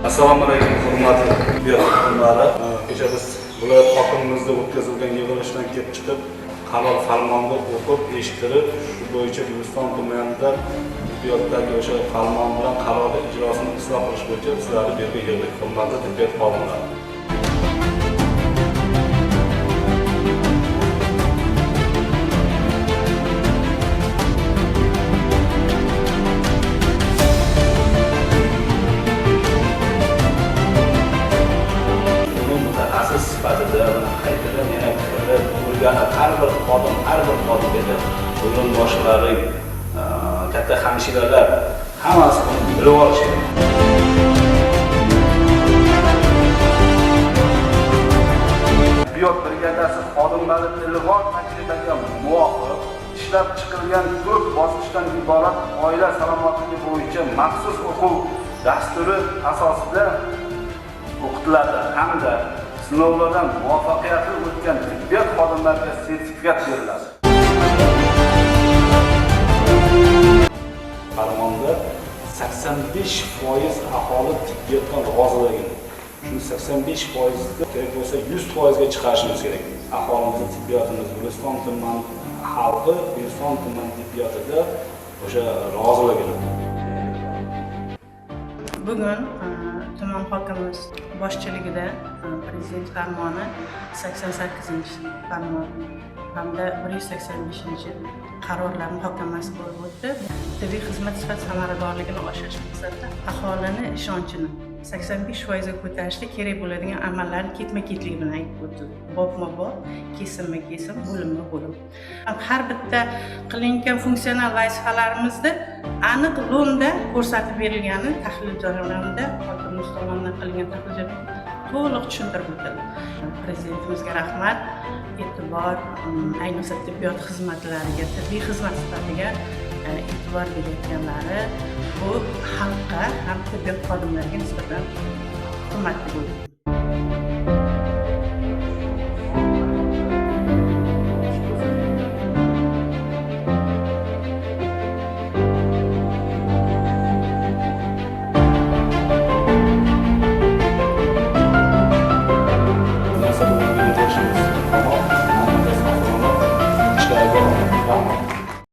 Assalomu alaykum, hurmatli tibbiyot xodimlari. Kecha biz viloyat hokimimizda o'tkazilgan yig'ilishdan kelib chiqib, qaror farmonni o'qib, eshittirib, shu bo'yicha Guliston tumanida tibbiyotdagi o'sha farmon bilan qaror ijrosini isloh qilish bo'yicha sizlarni bu yerga yig'dik, hurmatli tibbiyot xodimlari. Sifatida qaytadan yana bo'lgan har bir xodimga bo'lim boshqalari, katta hamshiralar hammasi buni bilib olishi kerak. Tibbiyot brigadasi xodimlari ilg'or tajribaga muvofiq ishlab chiqilgan 4 bosqichdan iborat oila salomatligi bo'yicha maxsus o'quv dasturi asosida o'qitiladi hamda sinovlardan muvaffaqiyatli o'tgan tibbiyot xodimlariga sertifikat beriladi. Farmonda 85% aholi tibbiyotdan roziligini, shu 85%ni kerak bo'lsa 100% ga chiqarishimiz kerak. Aholimizni tibbiyotimiz, Guliston tuman xalqi Guliston tuman tibbiyotida o'sha roziligini. Bugun tuman hokimimiz boshchiligida Prezident farmoni 88-farmon hamda 185-qarorlar muhokamasi bo'lib o'tdi. Tibbiy xizmat sifat samaradorligini oshirish maqsadida aholini ishonchini 85% ga ko'tarishda kerak bo'ladigan amallarni ketma-ketlik bilan aytib o'tdi. Bobma-bob, kesim-kesim, bo'lim-bo'lim. Har bitta qilingan funksional vazifalarimizda aniq lo'nda ko'rsatib berilgani tahlil jarayonlarida hokimimiz tomonidan qilingan tahlil to'liq tushuntirib o'tildi. Prezidentimizga rahmat, e'tibor, ayniqsa tibbiyot xizmatlariga, tibbiy xizmat sifatiga e'tibor berayotganlari bu xalqqa ham tibbiyot xodimlariga nisbatan hurmatli bo'ldi.